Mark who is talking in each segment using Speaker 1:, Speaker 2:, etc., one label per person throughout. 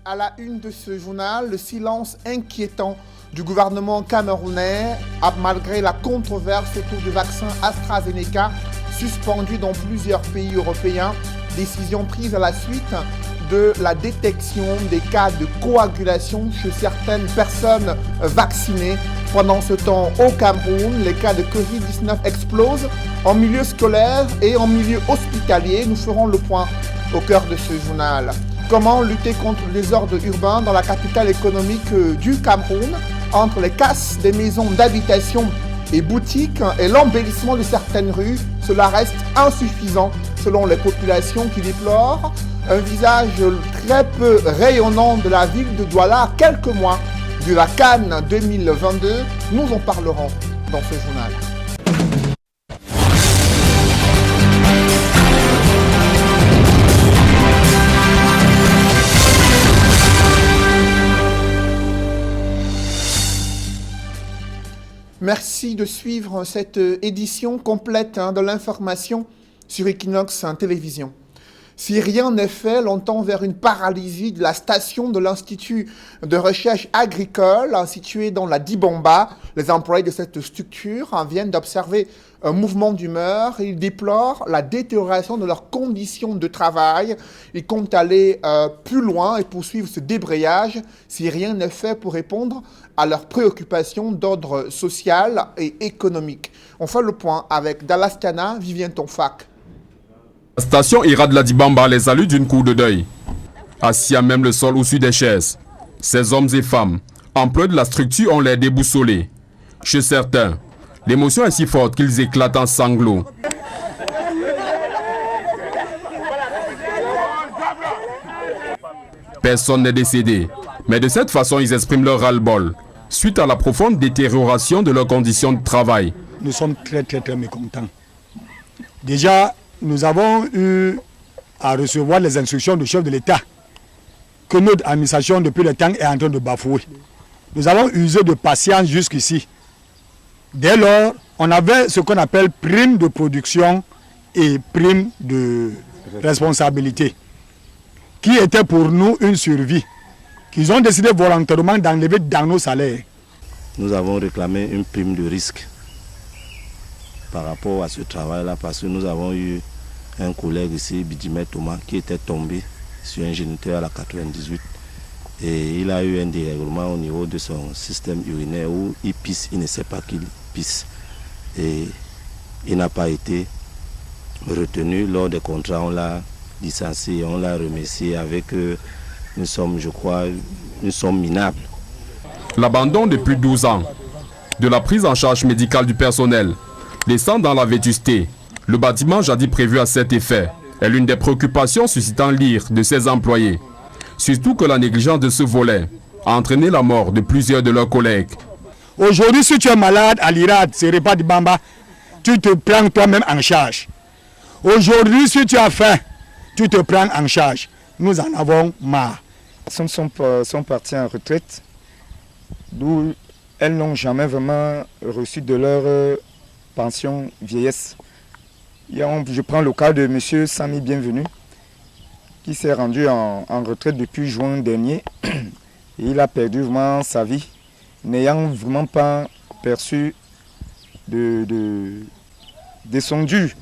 Speaker 1: À la une de ce journal, le silence inquiétant du gouvernement camerounais malgré la controverse autour du vaccin AstraZeneca suspendu dans plusieurs pays européens. Décision prise à la suite de la détection des cas de coagulation chez certaines personnes vaccinées. Pendant ce temps, au Cameroun, les cas de Covid-19 explosent en milieu scolaire et en milieu hospitalier. Nous ferons le point au cœur de ce journal. Comment lutter contre le désordre urbain dans la capitale économique du Cameroun, entre les casses des maisons d'habitation et boutiques et l'embellissement de certaines rues? Cela reste insuffisant selon les populations qui déplorent un visage très peu rayonnant de la ville de Douala à quelques mois de la Cannes 2022. Nous en parlerons dans ce journal. Merci de suivre cette édition complète de l'information sur Equinox Télévision. Si rien n'est fait, l'on tend vers une paralysie de la station de l'Institut de recherche agricole située dans la Dibamba. Les employés de cette structure viennent d'observer un mouvement d'humeur. Ils déplorent la détérioration de leurs conditions de travail. Ils comptent aller plus loin et poursuivre ce débrayage si rien n'est fait pour répondre à leurs préoccupations d'ordre social et économique. On fait le point avec Dallas Tiana, Vivien Tonfac.
Speaker 2: La station Ira de la Dibamba les salue d'une cour de deuil. Assis à même le sol au-dessus des chaises, ces hommes et femmes, employés de la structure, ont l'air déboussolés. Chez certains, l'émotion est si forte qu'ils éclatent en sanglots. Personne n'est décédé, mais de cette façon, ils expriment leur ras-le-bol, suite à la profonde détérioration de leurs conditions de travail.
Speaker 3: Nous sommes très mécontents. Déjà, nous avons eu à recevoir les instructions du chef de l'État que notre administration depuis le temps est en train de bafouer. Nous avons usé de patience jusqu'ici. Dès lors, on avait ce qu'on appelle prime de production et prime de responsabilité, qui était pour nous une survie, qu'ils ont décidé volontairement d'enlever dans nos salaires.
Speaker 4: Nous avons réclamé une prime de risque par rapport à ce travail-là, parce que nous avons eu un collègue ici, Bidjimet Thomas, qui était tombé sur un géniteur à la 98 et il a eu un dérèglement au niveau de son système urinaire où il pisse, il ne sait pas qu'il pisse et il n'a pas été retenu lors des contrats. On l'a licencié, on l'a remercié avec une somme, je crois, une somme minable.
Speaker 2: L'abandon depuis 12 ans de la prise en charge médicale du personnel descend dans la vétusté. Le bâtiment jadis prévu à cet effet est l'une des préoccupations suscitant l'ire de ses employés. Surtout que la négligence de ce volet a entraîné la mort de plusieurs de leurs collègues.
Speaker 3: Aujourd'hui, si tu es malade à l'IRAD, c'est repas de Bamba, tu te prends toi-même en charge. Aujourd'hui, si tu as faim, tu te prends en charge. Nous en avons marre.
Speaker 5: Les personnes sont parties en retraite, d'où elles n'ont jamais vraiment reçu de leur pension vieillesse. Je prends le cas de M. Sami Bienvenu, qui s'est rendu en retraite depuis juin dernier. Et il a perdu vraiment sa vie, n'ayant vraiment pas perçu de son dû.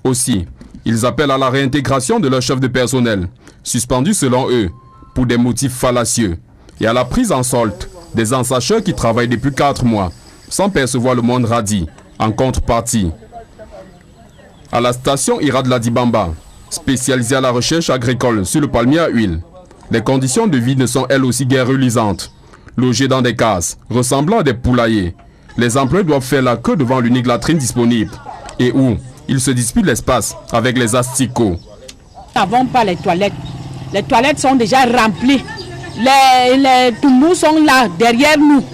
Speaker 2: Aussi, ils appellent à la réintégration de leur chef de personnel, suspendu selon eux, pour des motifs fallacieux, et à la prise en solde des ensacheurs qui travaillent depuis 4 mois, sans percevoir le monde radis, en contrepartie. À la station Ira de la Dibamba, spécialisée à la recherche agricole sur le palmier à huile, les conditions de vie ne sont elles aussi guère reluisantes. Logés dans des cases ressemblant à des poulaillers, les employés doivent faire la queue devant l'unique latrine disponible et où ils se disputent l'espace avec les asticots.
Speaker 6: Nous n'avons pas les toilettes. Les toilettes sont déjà remplies. Les toumous sont là, derrière nous.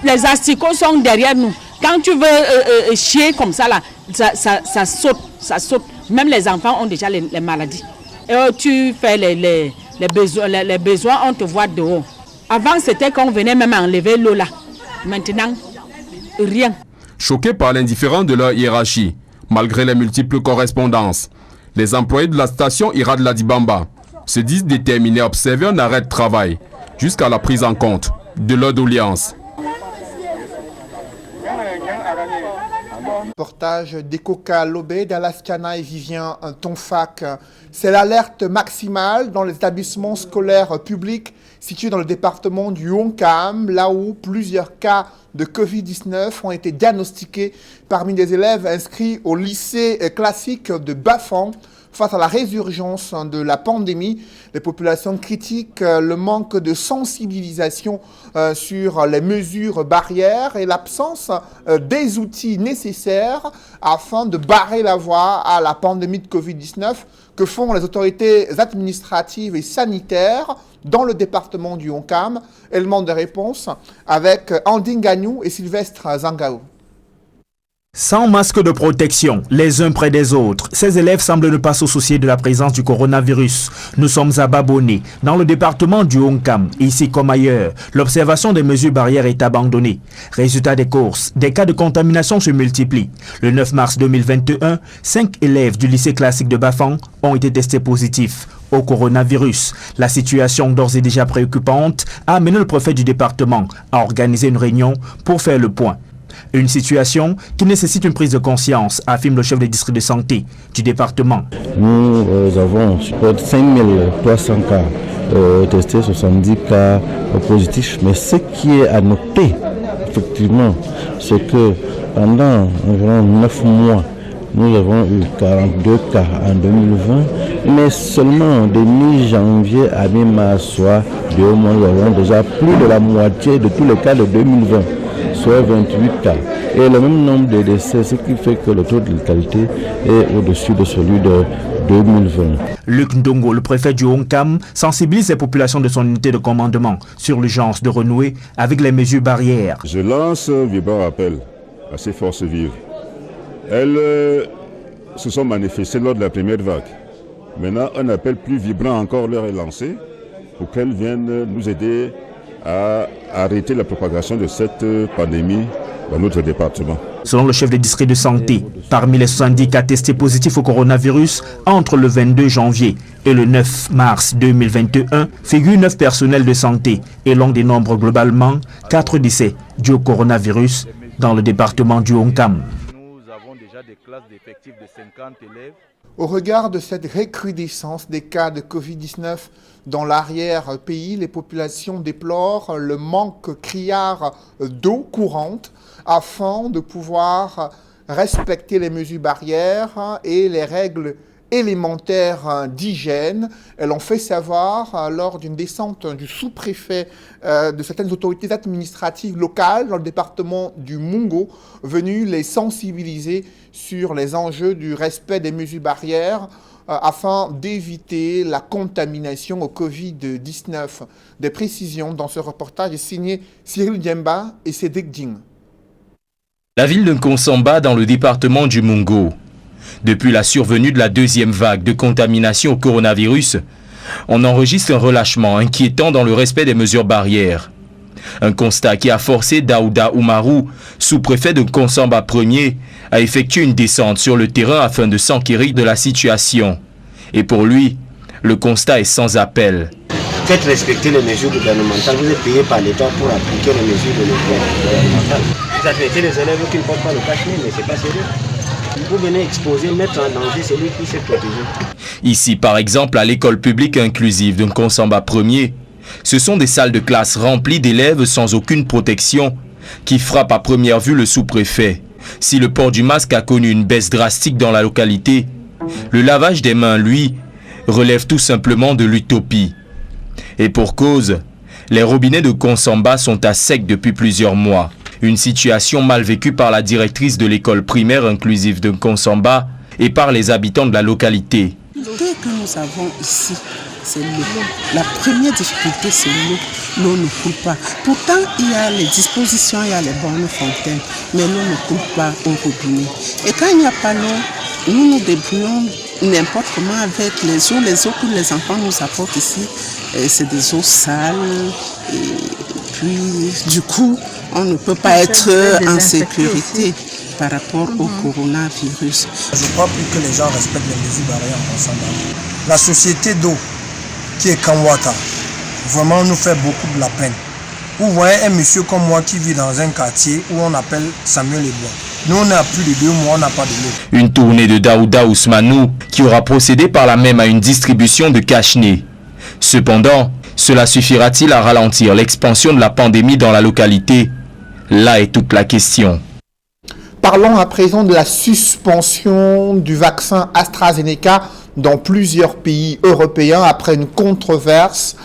Speaker 6: Les asticots sont derrière nous. Quand tu veux chier comme ça, là, ça saute. Même les enfants ont déjà les maladies. Et tu fais les besoins, on te voit dehors. Avant, c'était qu'on venait même enlever l'eau là. Maintenant, rien.
Speaker 2: Choqués par l'indifférence de leur hiérarchie, malgré les multiples correspondances, les employés de la station Ira de la Dibamba se disent déterminés à observer un arrêt de travail jusqu'à la prise en compte de leur doléance.
Speaker 1: Reportage d'Ecoca Lobé, d'Alaskana et Vivien Tonfac. C'est l'alerte maximale dans les établissements scolaires publics situés dans le département du Honkam, là où plusieurs cas de Covid-19 ont été diagnostiqués parmi des élèves inscrits au lycée classique de Bafang. Face à la résurgence de la pandémie, les populations critiquent le manque de sensibilisation sur les mesures barrières et l'absence des outils nécessaires afin de barrer la voie à la pandémie de Covid-19. Que font les autorités administratives et sanitaires dans le département du Honkam? Élément de réponse avec Andine Gagnou et Sylvestre Zangao.
Speaker 7: Sans masque de protection, les uns près des autres, ces élèves semblent ne pas se soucier de la présence du coronavirus. Nous sommes à Babonné, dans le département du Honkam. Ici comme ailleurs, l'observation des mesures barrières est abandonnée. Résultat des courses, des cas de contamination se multiplient. Le 9 mars 2021, 5 élèves du lycée classique de Bafang ont été testés positifs au coronavirus. La situation d'ores et déjà préoccupante a amené le préfet du département à organiser une réunion pour faire le point. Une situation qui nécessite une prise de conscience, affirme le chef du district de santé du département.
Speaker 8: Nous avons 5300 cas testés, 70 cas positifs. Mais ce qui est à noter, effectivement, c'est que pendant environ 9 mois, nous avons eu 42 cas en 2020, mais seulement de mi-janvier à mi-mars, soit 2 mois, nous avons déjà plus de la moitié de tous les cas de 2020. Soit 28 cas. Et le même nombre de décès, ce qui fait que le taux de létalité est au-dessus de celui de 2020.
Speaker 7: Luc Ndongo, le préfet du Honkam, sensibilise les populations de son unité de commandement sur l'urgence de renouer avec les mesures barrières.
Speaker 9: Je lance un vibrant appel à ces forces vives. Elles se sont manifestées lors de la première vague. Maintenant, un appel plus vibrant encore leur est lancé pour qu'elles viennent nous aider à arrêter la propagation de cette pandémie dans notre département.
Speaker 7: Selon le chef du district de santé, parmi les 70 cas testés positifs au coronavirus entre le 22 janvier et le 9 mars 2021, figurent 9 personnels de santé et l'on dénombre globalement 4 décès dus au coronavirus dans le département du Honkam.
Speaker 10: Nous avons déjà des classes d'effectifs de 50 élèves.
Speaker 1: Au regard de cette recrudescence des cas de Covid-19 dans l'arrière-pays, les populations déplorent le manque criard d'eau courante afin de pouvoir respecter les mesures barrières et les règles élémentaires d'hygiène. Elles l'ont fait savoir lors d'une descente du sous-préfet de certaines autorités administratives locales dans le département du Mungo, venu les sensibiliser sur les enjeux du respect des mesures barrières afin d'éviter la contamination au Covid-19. Des précisions dans ce reportage est signé Cyril Diemba et Cédric Ding.
Speaker 11: La ville de Nkonsamba dans le département du Mungo. Depuis la survenue de la deuxième vague de contamination au coronavirus, on enregistre un relâchement inquiétant dans le respect des mesures barrières. Un constat qui a forcé Daouda Oumarou, sous-préfet de Nkonsamba 1er, à effectuer une descente sur le terrain afin de s'enquérir de la situation. Et pour lui, le constat est sans appel.
Speaker 12: Faites respecter les mesures gouvernementales. Vous êtes payé par l'État pour appliquer les mesures gouvernementales. Vous admettez les élèves qui ne portent pas le cache-nez, mais c'est pas sérieux. Vous venez exposer, mettre en danger celui qui s'est protégé.
Speaker 11: Ici, par exemple, à l'école publique inclusive de Nkonsamba 1er, ce sont des salles de classe remplies d'élèves sans aucune protection qui frappent à première vue le sous-préfet. Si le port du masque a connu une baisse drastique dans la localité, le lavage des mains, lui, relève tout simplement de l'utopie. Et pour cause, les robinets de Nkonsamba sont à sec depuis plusieurs mois. Une situation mal vécue par la directrice de l'école primaire inclusive de Nkonsamba et par les habitants de la localité.
Speaker 13: L'eau que nous avons ici, c'est l'eau. La première difficulté, c'est l'eau. L'eau ne coule pas. Pourtant, il y a les dispositions, il y a les bornes fontaines, mais l'eau ne coule pas au robinet. Et quand il n'y a pas l'eau, nous nous débrouillons n'importe comment avec les eaux. Les eaux que les enfants nous apportent ici, c'est des eaux sales. Et puis, du coup, on ne peut pas être en sécurité par rapport au coronavirus.
Speaker 14: Je crois plus que les gens respectent les mesures barrières ensemble. La société d'eau qui est Kamwata, vraiment nous fait beaucoup de la peine. Vous voyez un monsieur comme moi qui vit dans un quartier où on appelle Samuel Lebois. Nous, on est à plus de 2 mois, on n'a pas de l'eau.
Speaker 11: Une tournée de Daouda Ousmanou qui aura procédé par là même à une distribution de cache-nez. Cependant, cela suffira-t-il à ralentir l'expansion de la pandémie dans la localité? Là est toute la question.
Speaker 1: Parlons à présent de la suspension du vaccin AstraZeneca dans plusieurs pays européens après une controverse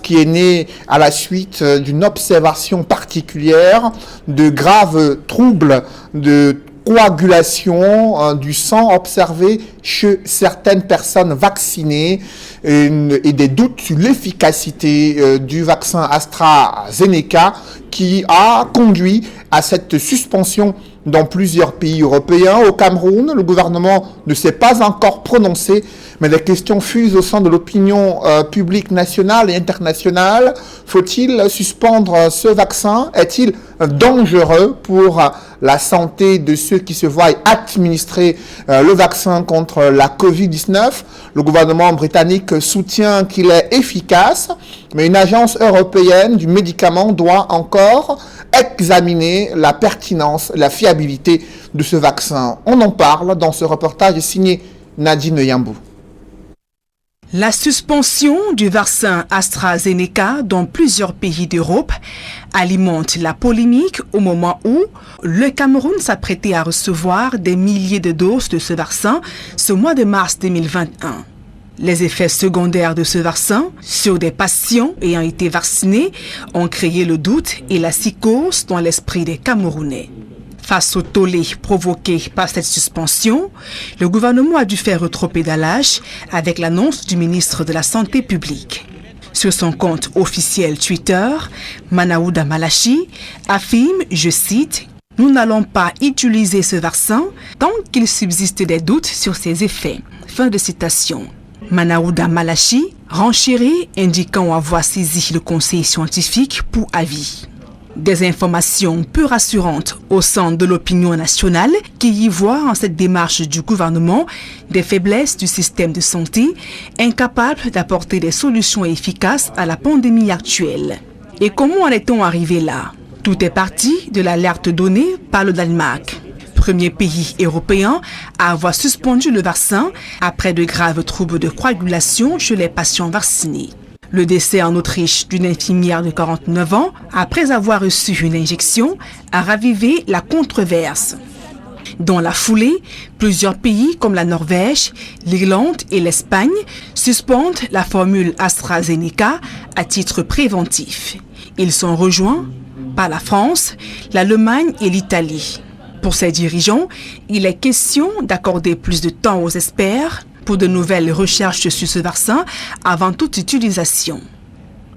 Speaker 1: qui est née à la suite d'une observation particulière de graves troubles de coagulation du sang observé chez certaines personnes vaccinées et des doutes sur l'efficacité du vaccin AstraZeneca qui a conduit à cette suspension dans plusieurs pays européens. Au Cameroun, le gouvernement ne s'est pas encore prononcé, mais des questions fusent au sein de l'opinion publique nationale et internationale. Faut-il suspendre ce vaccin? Est-il dangereux pour la santé de ceux qui se voient administrer le vaccin contre la Covid-19? Le gouvernement britannique soutient qu'il est efficace, mais une agence européenne du médicament doit encore examiner la pertinence, la fiabilité de ce vaccin. On en parle dans ce reportage signé Nadine Yambou.
Speaker 15: La suspension du vaccin AstraZeneca dans plusieurs pays d'Europe alimente la polémique au moment où le Cameroun s'apprêtait à recevoir des milliers de doses de ce vaccin ce mois de mars 2021. Les effets secondaires de ce vaccin sur des patients ayant été vaccinés ont créé le doute et la psychose dans l'esprit des Camerounais. Face au tollé provoqué par cette suspension, le gouvernement a dû faire rétropédalage avec l'annonce du ministre de la Santé publique. Sur son compte officiel Twitter, Manaouda Malachi affirme, je cite, « Nous n'allons pas utiliser ce vaccin tant qu'il subsiste des doutes sur ses effets. » Fin de citation. Manaouda Malachi renchérit, indiquant avoir saisi le conseil scientifique pour avis. Des informations peu rassurantes au sein de l'opinion nationale qui y voit en cette démarche du gouvernement des faiblesses du système de santé, incapable d'apporter des solutions efficaces à la pandémie actuelle. Et comment en est-on arrivé là? Tout est parti de l'alerte donnée par le Danemark, premier pays européen à avoir suspendu le vaccin après de graves troubles de coagulation chez les patients vaccinés. Le décès en Autriche d'une infirmière de 49 ans, après avoir reçu une injection, a ravivé la controverse. Dans la foulée, plusieurs pays comme la Norvège, l'Irlande et l'Espagne suspendent la formule AstraZeneca à titre préventif. Ils sont rejoints par la France, l'Allemagne et l'Italie. Pour ces dirigeants, il est question d'accorder plus de temps aux experts pour de nouvelles recherches sur ce vaccin avant toute utilisation.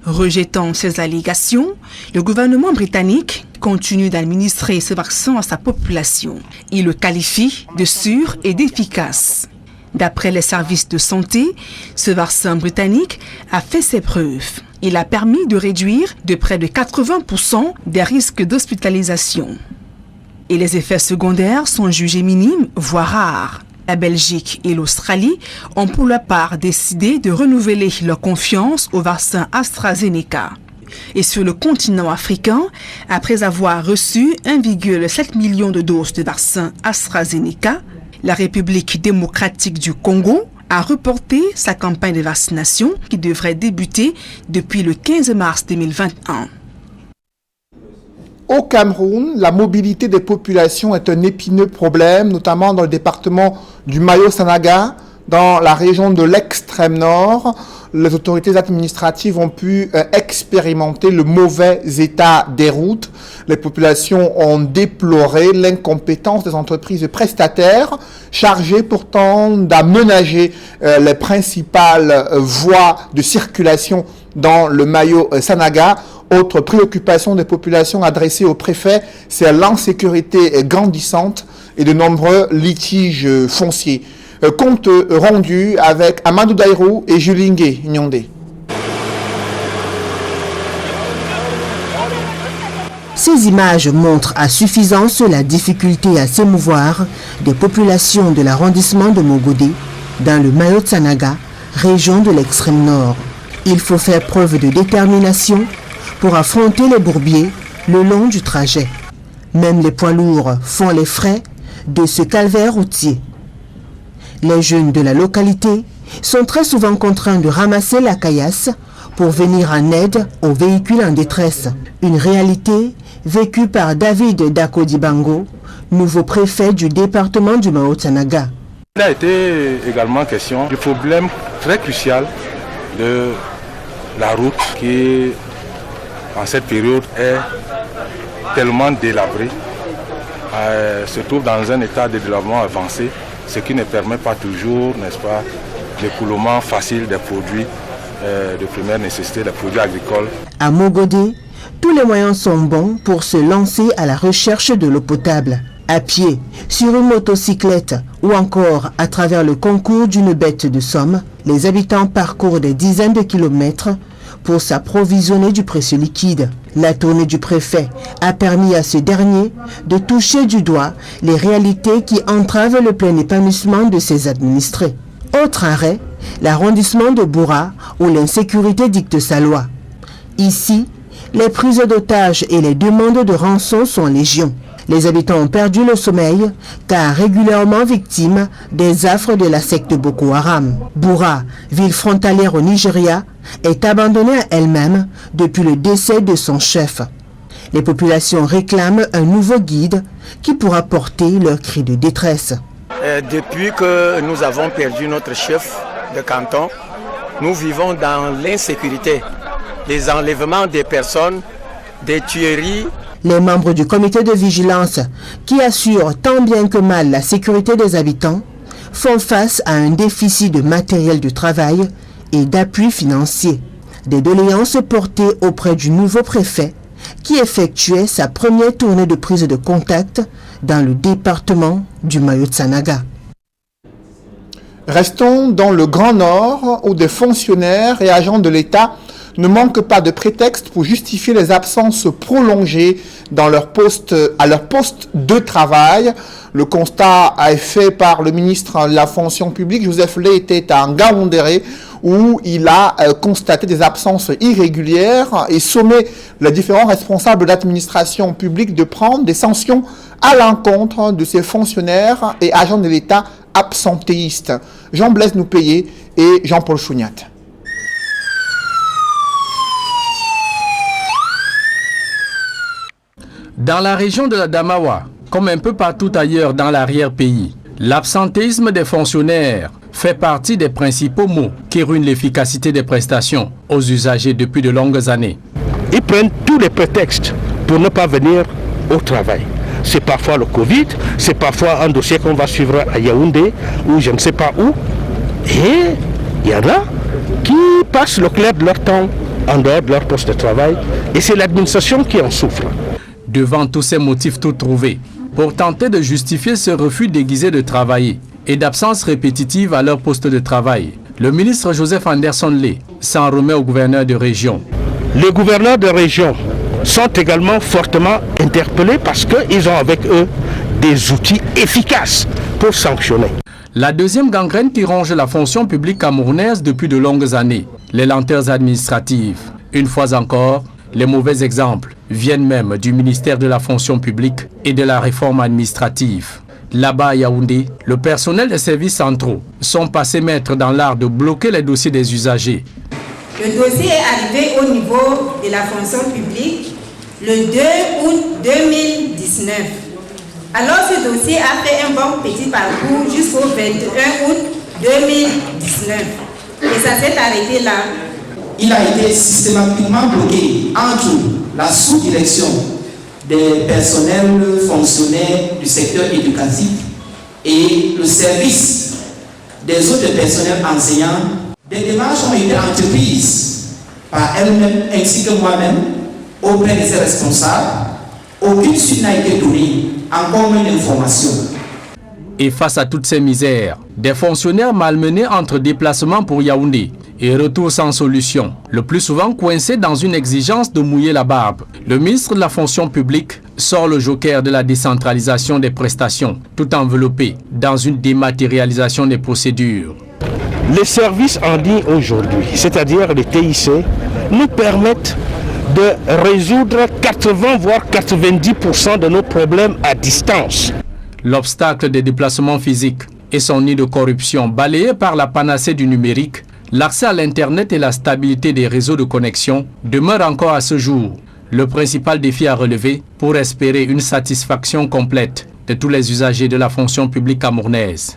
Speaker 15: Rejetant ces allégations, le gouvernement britannique continue d'administrer ce vaccin à sa population. Il le qualifie de sûr et d'efficace. D'après les services de santé, ce vaccin britannique a fait ses preuves. Il a permis de réduire de près de 80% des risques d'hospitalisation. Et les effets secondaires sont jugés minimes, voire rares. La Belgique et l'Australie ont pour leur part décidé de renouveler leur confiance au vaccin AstraZeneca. Et sur le continent africain, après avoir reçu 1,7 million de doses de vaccin AstraZeneca, la République démocratique du Congo a reporté sa campagne de vaccination qui devrait débuter depuis le 15 mars 2021.
Speaker 1: Au Cameroun, la mobilité des populations est un épineux problème, notamment dans le département du Mayo-Sanaga, dans la région de l'extrême nord. Les autorités administratives ont pu expérimenter le mauvais état des routes. Les populations ont déploré l'incompétence des entreprises prestataires, chargées pourtant d'aménager les principales voies de circulation dans le Mayo-Sanaga. Autre préoccupation des populations adressée au préfet, c'est l'insécurité grandissante et de nombreux litiges fonciers. Compte rendu avec Amadou Daïrou et Julingue Nyondé.
Speaker 16: Ces images montrent à suffisance la difficulté à s'émouvoir des populations de l'arrondissement de Mogodé, dans le Mayo-Sanaga, région de l'extrême nord. Il faut faire preuve de détermination pour affronter les bourbiers le long du trajet. Même les poids lourds font les frais de ce calvaire routier. Les jeunes de la localité sont très souvent contraints de ramasser la caillasse pour venir en aide aux véhicules en détresse. Une réalité vécue par David Dako-Dibango, nouveau préfet du département du Mao-Tsanaga.
Speaker 17: Il a été également question du problème très crucial de la route qui, en cette période, est tellement délabrée, se trouve dans un état de délabrement avancé, ce qui ne permet pas toujours, n'est-ce pas, l'écoulement facile des produits de première nécessité, des produits agricoles.
Speaker 16: À Mogodé, tous les moyens sont bons pour se lancer à la recherche de l'eau potable. À pied, sur une motocyclette ou encore à travers le concours d'une bête de somme, les habitants parcourent des dizaines de kilomètres pour s'approvisionner du précieux liquide. La tournée du préfet a permis à ce dernier de toucher du doigt les réalités qui entravent le plein épanouissement de ses administrés. Autre arrêt, l'arrondissement de Boura où l'insécurité dicte sa loi. Ici, les prises d'otages et les demandes de rançon sont légion. Les habitants ont perdu le sommeil car régulièrement victimes des affres de la secte Boko Haram. Boura, ville frontalière au Nigeria, est abandonnée à elle-même depuis le décès de son chef. Les populations réclament un nouveau guide qui pourra porter leurs cris de détresse.
Speaker 18: Depuis que nous avons perdu notre chef de canton, nous vivons dans l'insécurité, les enlèvements des personnes, des tueries.
Speaker 16: Les membres du comité de vigilance, qui assurent tant bien que mal la sécurité des habitants, font face à un déficit de matériel de travail et d'appui financier. Des doléances portées auprès du nouveau préfet, qui effectuait sa première tournée de prise de contact dans le département du Mao-Tsanaga.
Speaker 1: Restons dans le Grand Nord, où des fonctionnaires et agents de l'État ne manquent pas de prétextes pour justifier les absences prolongées à leur poste de travail. Le constat a été fait par le ministre de la fonction publique, Joseph Lé, était à Ngaoundéré, où il a constaté des absences irrégulières et sommé les différents responsables d'administration publique de prendre des sanctions à l'encontre de ces fonctionnaires et agents de l'État absentéistes. Jean-Blaise Noupayé et Jean-Paul Chouniat.
Speaker 19: Dans la région de la Damawa, comme un peu partout ailleurs dans l'arrière-pays, l'absentéisme des fonctionnaires fait partie des principaux maux qui ruinent l'efficacité des prestations aux usagers depuis de longues années.
Speaker 20: Ils prennent tous les prétextes pour ne pas venir au travail. C'est parfois le Covid, c'est parfois un dossier qu'on va suivre à Yaoundé ou je ne sais pas où. Et il y en a qui passent le clair de leur temps en dehors de leur poste de travail et c'est l'administration qui en souffre.
Speaker 19: Devant tous ces motifs tout trouvés, pour tenter de justifier ce refus déguisé de travailler et d'absence répétitive à leur poste de travail, le ministre Joseph Anderson Lé s'en remet au gouverneur de région.
Speaker 20: Les gouverneurs de région sont également fortement interpellés parce qu'ils ont avec eux des outils efficaces pour sanctionner.
Speaker 19: La deuxième gangrène qui ronge la fonction publique camerounaise depuis de longues années, les lenteurs administratives. Une fois encore, les mauvais exemples viennent même du ministère de la fonction publique et de la réforme administrative. Là-bas à Yaoundé, le personnel des services centraux sont passés maîtres dans l'art de bloquer les dossiers des usagers.
Speaker 21: Le dossier est arrivé au niveau de la fonction publique le 2 août 2019. Alors ce dossier a fait un bon petit parcours jusqu'au 21 août 2019. Et ça s'est arrêté là.
Speaker 22: Il a été systématiquement bloqué entre la sous-direction des personnels fonctionnaires du secteur éducatif et le service des autres personnels enseignants. Des démarches ont été entreprises par elles-mêmes ainsi que moi-même auprès de ces responsables. Aucune suite n'a été donnée, encore moins d'informations.
Speaker 19: Et face à toutes ces misères, des fonctionnaires malmenés entre déplacements pour Yaoundé et retour sans solution, le plus souvent coincés dans une exigence de mouiller la barbe. Le ministre de la fonction publique sort le joker de la décentralisation des prestations, tout enveloppé dans une dématérialisation des procédures.
Speaker 20: Les services en ligne aujourd'hui, c'est-à-dire les TIC, nous permettent de résoudre 80 voire 90% de nos problèmes à distance.
Speaker 19: L'obstacle des déplacements physiques et son nid de corruption balayé par la panacée du numérique, l'accès à l'Internet et la stabilité des réseaux de connexion demeurent encore à ce jour le principal défi à relever pour espérer une satisfaction complète de tous les usagers de la fonction publique camerounaise.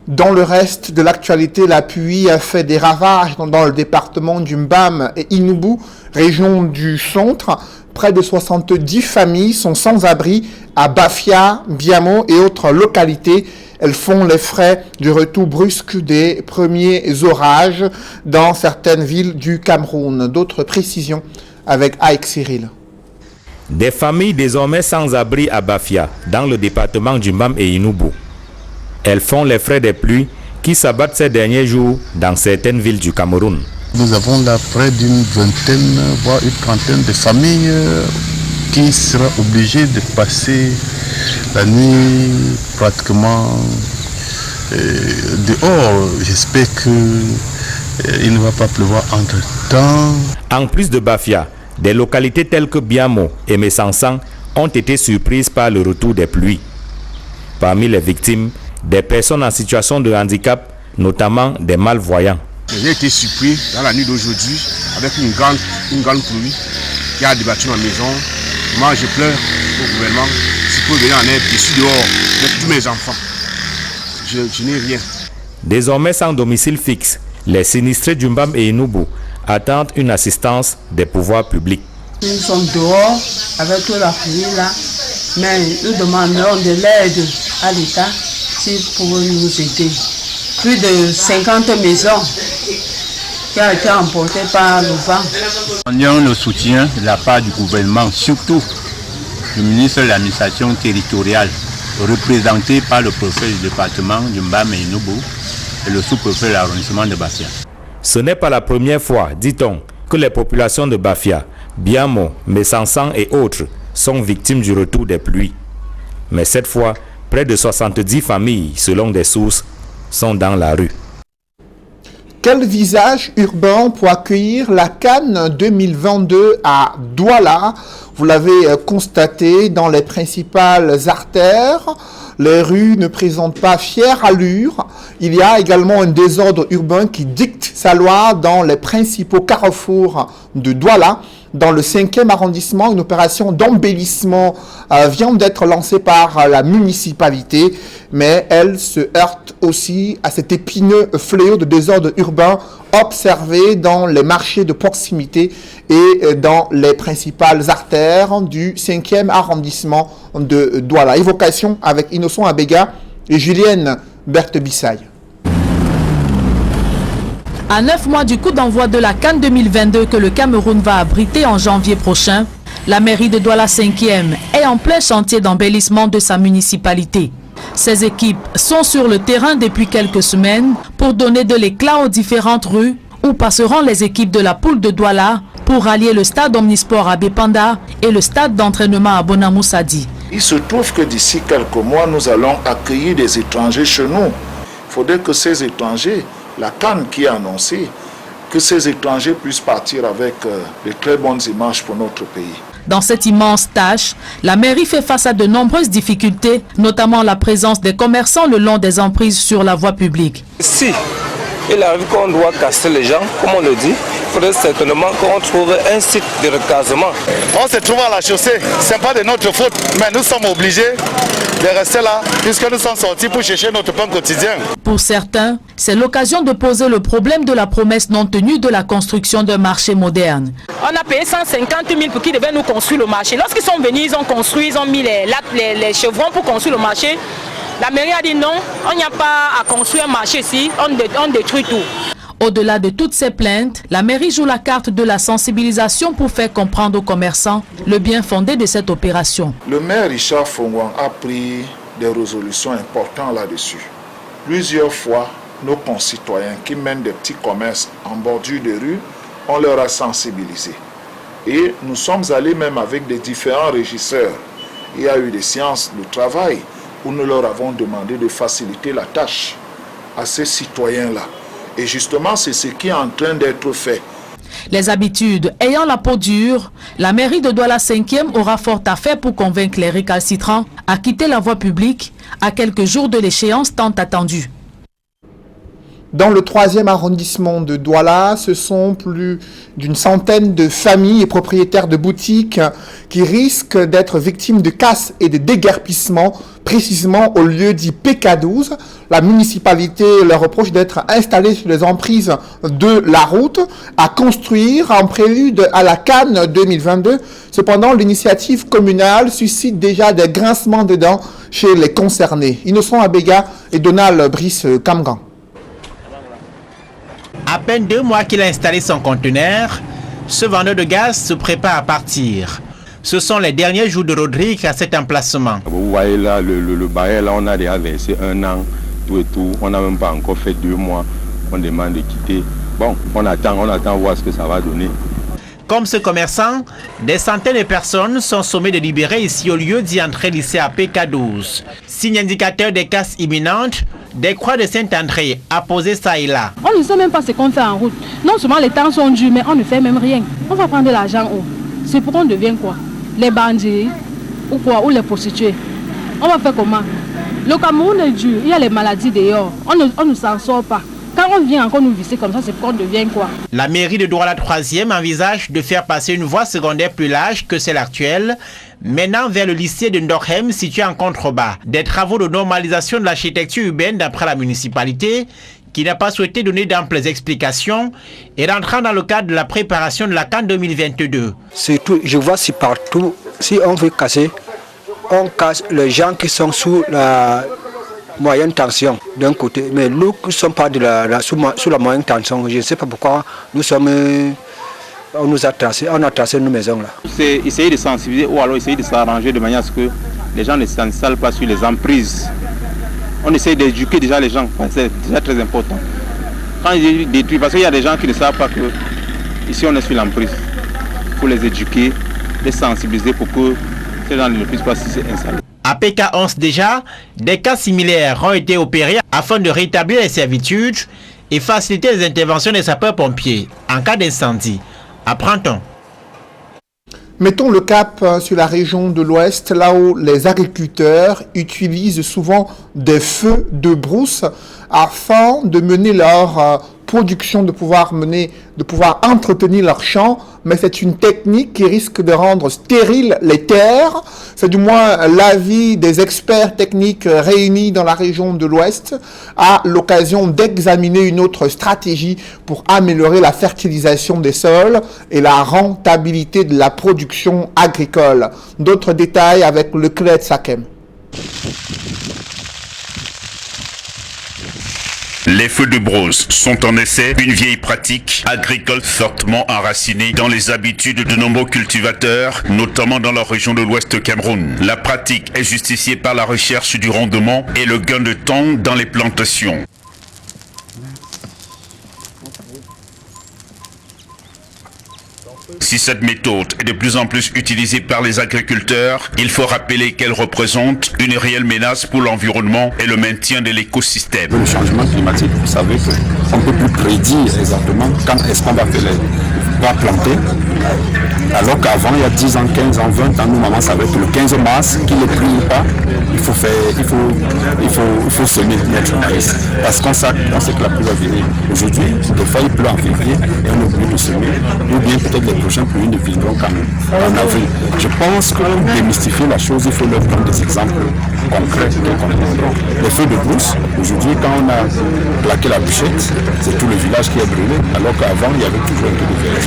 Speaker 1: Dans le reste de l'actualité, la pluie a fait des ravages dans le département du Mbam et Inubu, région du centre. Près de 70 familles sont sans abri à Bafia, Biamo et autres localités. Elles font les frais du retour brusque des premiers orages dans certaines villes du Cameroun. D'autres précisions avec Aïk Cyril.
Speaker 3: Des familles désormais sans abri à Bafia, dans le département du Mbam et Inubu. Elles font les frais des pluies qui s'abattent ces derniers jours dans certaines villes du Cameroun.
Speaker 4: Nous avons là près d'une vingtaine, voire une trentaine de familles qui seront obligées de passer la nuit pratiquement dehors. J'espère qu'il ne va pas pleuvoir entre-temps.
Speaker 3: En plus de Bafia, des localités telles que Biamo et Messansan ont été surprises par le retour des pluies. Parmi les victimes, des personnes en situation de handicap, notamment des malvoyants.
Speaker 23: J'ai été surpris dans la nuit d'aujourd'hui avec une grande pluie qui a débattu ma maison. Moi, je pleure au gouvernement. S'il peut venir en aide, je suis dehors avec tous mes enfants. Je n'ai rien.
Speaker 3: Désormais sans domicile fixe, les sinistrés du Mbam et Inubu attendent une assistance des pouvoirs publics.
Speaker 13: Nous sommes dehors avec toute la pluie là, mais nous demandons de l'aide à l'État s'il pourrait nous aider. Plus de 50 maisons qui ont été emportées par le vent.
Speaker 24: Nous avons le soutien de la part du gouvernement, surtout du ministre de l'administration territoriale, représenté par le préfet du département du Mbam et Inubu et le sous-préfet de l'arrondissement de Bafia.
Speaker 3: Ce n'est pas la première fois, dit-on, que les populations de Bafia, Biamo, Messansan et autres sont victimes du retour des pluies. Mais cette fois, près de 70 familles, selon des sources, sont dans la rue.
Speaker 1: Quel visage urbain pour accueillir la CAN 2022 à Douala? Vous l'avez constaté dans les principales artères. Les rues ne présentent pas fière allure. Il y a également un désordre urbain qui dicte sa loi dans les principaux carrefours de Douala. Dans le 5e arrondissement, une opération d'embellissement vient d'être lancée par la municipalité, mais elle se heurte aussi à cet épineux fléau de désordre urbain observé dans les marchés de proximité et dans les principales artères du 5e arrondissement de Douala. Évocation avec Innocent Abega et Julienne Berthe-Bissaille.
Speaker 25: À 9 mois du coup d'envoi de la CAN 2022 que le Cameroun va abriter en janvier prochain, la mairie de Douala 5e est en plein chantier d'embellissement de sa municipalité. Ces équipes sont sur le terrain depuis quelques semaines pour donner de l'éclat aux différentes rues où passeront les équipes de la poule de Douala pour rallier le stade Omnisport à Bépanda et le stade d'entraînement à Bonamoussadi.
Speaker 26: Il se trouve que d'ici quelques mois, nous allons accueillir des étrangers chez nous. Il faudrait que ces étrangers, la CAN qui est annoncée, que ces étrangers puissent partir avec de très bonnes images pour notre pays.
Speaker 25: Dans cette immense tâche, la mairie fait face à de nombreuses difficultés, notamment la présence des commerçants le long des emprises sur la voie publique.
Speaker 27: Si il arrive qu'on doit casser les gens, comme on le dit, il faudrait certainement qu'on trouve un site de recasement.
Speaker 26: On se trouve à la chaussée, ce n'est pas de notre faute, mais nous sommes obligés de rester là, puisque nous sommes sortis pour chercher notre pain quotidien.
Speaker 25: Pour certains, c'est l'occasion de poser le problème de la promesse non tenue de la construction d'un marché moderne.
Speaker 6: On a payé 150 000 pour qu'ils devaient nous construire le marché. Lorsqu'ils sont venus, ils ont construit, ils ont mis les chevrons pour construire le marché. La mairie a dit non, on n'y a pas à construire un marché ici, on détruit tout.
Speaker 25: Au-delà de toutes ces plaintes, la mairie joue la carte de la sensibilisation pour faire comprendre aux commerçants le bien fondé de cette opération.
Speaker 26: Le maire Richard Fongwang a pris des résolutions importantes là-dessus. Plusieurs fois, nos concitoyens qui mènent des petits commerces en bordure de rue, on leur a sensibilisés. Et nous sommes allés même avec des différents régisseurs. Il y a eu des séances de travail où nous leur avons demandé de faciliter la tâche à ces citoyens-là. Et justement, c'est ce qui est en train d'être fait.
Speaker 25: Les habitudes ayant la peau dure, la mairie de Douala 5e aura fort à faire pour convaincre les récalcitrants à quitter la voie publique à quelques jours de l'échéance tant attendue.
Speaker 1: Dans le 3e arrondissement de Douala, ce sont plus d'une centaine de familles et propriétaires de boutiques qui risquent d'être victimes de casses et de déguerpissements, précisément au lieu dit PK12. La municipalité leur reproche d'être installée sur les emprises de la route à construire en prélude à la Cannes 2022. Cependant, l'initiative communale suscite déjà des grincements de dents chez les concernés. Innocent Abega et Donald Brice Kamgan.
Speaker 2: À peine 2 mois qu'il a installé son conteneur, ce vendeur de gaz se prépare à partir. Ce sont les derniers jours de Rodrigue à cet emplacement.
Speaker 17: Vous voyez là, le baril, là, on a déjà versé 1 an, tout et tout. On n'a même pas encore fait 2 mois. On demande de quitter. Bon, on attend voir ce que ça va donner.
Speaker 2: Comme ce commerçant, des centaines de personnes sont sommées de libérer ici au lieu d'y entrer lycée à PK12. Signe indicateur des casses imminentes, des croix de Saint-André apposées ça et là.
Speaker 5: On ne sait même pas ce qu'on fait en route. Non seulement les temps sont durs, mais on ne fait même rien. On va prendre l'argent où? C'est pour qu'on devienne quoi? Les bandits ou quoi? Ou les prostituées? On va faire comment? Le Cameroun est dur, il y a les maladies dehors. On ne s'en sort pas. Quand on vient encore nous visser comme ça, c'est pour qu'on devienne quoi?
Speaker 2: La mairie de Douala 3e envisage de faire passer une voie secondaire plus large que celle actuelle, menant vers le lycée de Ndorhem situé en contrebas. Des travaux de normalisation de l'architecture urbaine d'après la municipalité, qui n'a pas souhaité donner d'amples explications, et rentrant dans le cadre de la préparation de la Cannes 2022.
Speaker 7: Surtout, je vois si partout, si on veut casser, on casse les gens qui sont sous la moyenne tension d'un côté, mais nous qui ne sommes pas sous la moyenne tension, je ne sais pas pourquoi on a tracé nos maisons là.
Speaker 17: C'est essayer de sensibiliser ou alors essayer de s'arranger de manière à ce que les gens ne s'installent pas sur les emprises. On essaie d'éduquer déjà les gens, c'est déjà très important. Quand ils détruisent, parce qu'il y a des gens qui ne savent pas que ici on est sur l'emprise. Il faut les éduquer, les sensibiliser pour que ces gens ne puissent pas s'installer.
Speaker 2: À PK11 déjà, des cas similaires ont été opérés afin de rétablir les servitudes et faciliter les interventions des sapeurs-pompiers en cas d'incendie. Apprend-on.
Speaker 1: Mettons le cap sur la région de l'Ouest, là où les agriculteurs utilisent souvent des feux de brousse afin de mener leur production, de pouvoir entretenir leurs champs, mais c'est une technique qui risque de rendre stériles les terres. C'est du moins l'avis des experts techniques réunis dans la région de l'Ouest à l'occasion d'examiner une autre stratégie pour améliorer la fertilisation des sols et la rentabilité de la production agricole. D'autres détails avec le Clé de Sakem.
Speaker 8: Les feux de brousse sont en essai une vieille pratique agricole fortement enracinée dans les habitudes de nombreux cultivateurs, notamment dans la région de l'Ouest Cameroun. La pratique est justifiée par la recherche du rendement et le gain de temps dans les plantations. Si cette méthode est de plus en plus utilisée par les agriculteurs, il faut rappeler qu'elle représente une réelle menace pour l'environnement et le maintien de l'écosystème.
Speaker 9: Le changement climatique, vous savez qu'on ne peut plus prédire exactement quand est-ce qu'on va planter. Alors qu'avant, il y a 10 ans, 15 ans, 20 ans, nos mamans savaient que le 15 mars, qu'il ne pluie pas, il faut semer, mettre maïs. Parce qu'on sait que la pluie va venir. Aujourd'hui, des fois il pleut en février et on oublie de semer. Ou bien peut-être les prochains pluies ne viendront qu'en avril. Je pense que pour démystifier la chose, il faut leur prendre des exemples concrets. Les feux de brousse, aujourd'hui, quand on a plaqué la bûchette, c'est tout le village qui est brûlé, alors qu'avant, il y avait toujours un peu de verre.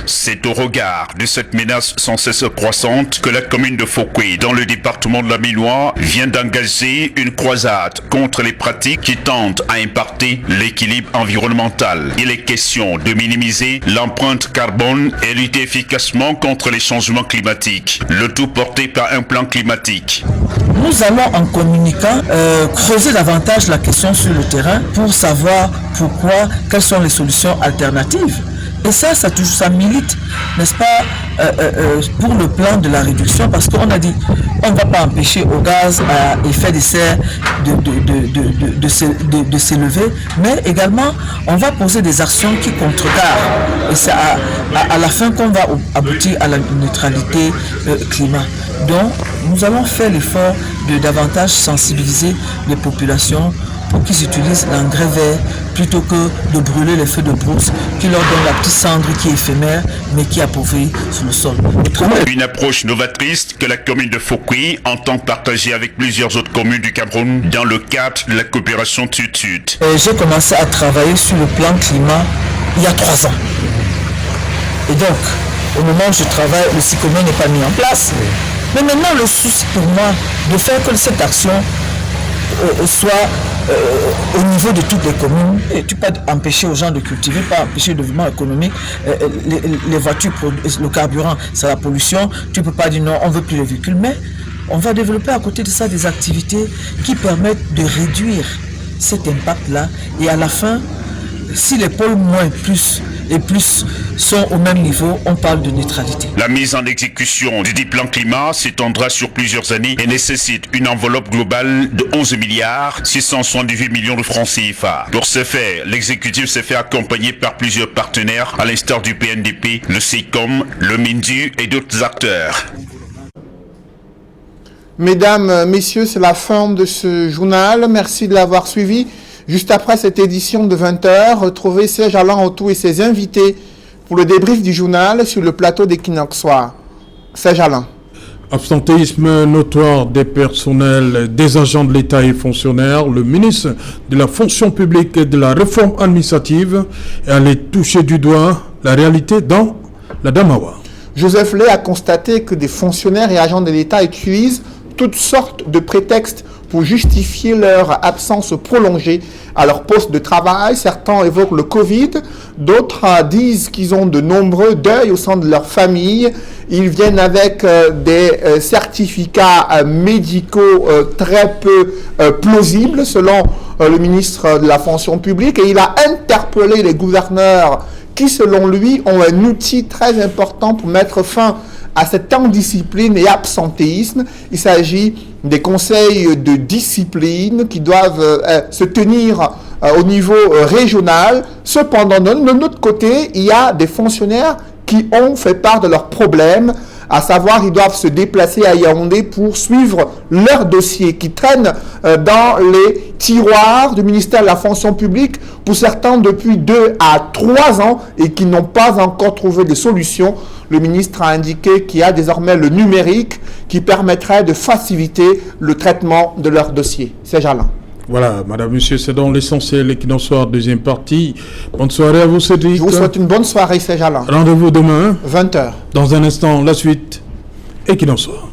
Speaker 8: C'est au regard de cette menace sans cesse croissante que la commune de Fokwe, dans le département de la Minois, vient d'engager une croisade contre les pratiques qui tentent à impacter l'équilibre environnemental. Il est question de minimiser l'empreinte carbone et lutter efficacement contre les changements climatiques. Le tout porté par un plan climatique.
Speaker 10: Nous allons en communiquant creuser davantage la question sur le terrain pour savoir quelles sont les solutions alternatives. Et ça milite, n'est-ce pas, pour le plan de la réduction, parce qu'on a dit on ne va pas empêcher au gaz à effet de serre de s'élever, mais également on va poser des actions qui contrecarrent, et c'est à la fin qu'on va aboutir à la neutralité climat. Donc nous allons faire l'effort de davantage sensibiliser les populations pour qu'ils utilisent l'engrais vert plutôt que de brûler les feux de brousse qui leur donnent la petite cendre qui est éphémère mais qui appauvrit sur le sol.
Speaker 8: Une approche novatrice que la commune de Fouquet entend partager avec plusieurs autres communes du Cameroun dans le cadre de la coopération Sud-Sud.
Speaker 10: J'ai commencé à travailler sur le plan climat il y a 3 ans. Et donc, au moment où je travaille, le SICOME n'est pas mis en place. Mais maintenant, le souci pour moi de faire que cette action soit au niveau de toutes les communes, et tu peux empêcher aux gens de cultiver, pas empêcher le développement économique, les voitures, le carburant, c'est la pollution, tu peux pas dire non, on veut plus les véhicules, mais on va développer à côté de ça des activités qui permettent de réduire cet impact-là, et à la fin, si les pôles moins plus et plus sont au même niveau, on parle de neutralité.
Speaker 8: La mise en exécution du dit plan climat s'étendra sur plusieurs années et nécessite une enveloppe globale de 11 milliards 678 millions de francs CFA. Pour ce faire, l'exécutif s'est fait accompagner par plusieurs partenaires, à l'instar du PNDP, le SICOM, le MINDU et d'autres acteurs.
Speaker 1: Mesdames, messieurs, c'est la fin de ce journal. Merci de l'avoir suivi. Juste après cette édition de 20h, retrouvez Serge Alain Autou et ses invités pour le débrief du journal sur le plateau d'Equinox Soir. Serge Alain.
Speaker 11: Absentéisme notoire des personnels, des agents de l'État et fonctionnaires, le ministre de la fonction publique et de la réforme administrative est allé toucher du doigt la réalité dans la Damawa.
Speaker 1: Joseph Lay a constaté que des fonctionnaires et agents de l'État utilisent toutes sortes de prétextes pour justifier leur absence prolongée à leur poste de travail. Certains évoquent le Covid, d'autres disent qu'ils ont de nombreux deuils au sein de leur famille. Ils viennent avec des certificats médicaux très peu plausibles selon le ministre de la fonction publique, et il a interpellé les gouverneurs qui, selon lui, ont un outil très important pour mettre fin à cette indiscipline et absentéisme. Il s'agit des conseils de discipline qui doivent se tenir au niveau régional. Cependant, de notre côté, il y a des fonctionnaires qui ont fait part de leurs problèmes, à savoir ils doivent se déplacer à Yaoundé pour suivre leurs dossiers qui traînent dans les tiroirs du ministère de la fonction publique, pour certains depuis 2 à 3 ans, et qui n'ont pas encore trouvé de solution. Le ministre a indiqué qu'il y a désormais le numérique qui permettrait de faciliter le traitement de leurs dossiers. C'est Alain.
Speaker 11: Voilà, madame, monsieur, c'est donc l'essentiel. Equinox Soir, deuxième partie. Bonne soirée à vous, Cédric.
Speaker 1: Je vous souhaite une bonne soirée, c'est Alain.
Speaker 11: Rendez-vous demain.
Speaker 1: 20h.
Speaker 11: Dans un instant, la suite. Equinox Soir.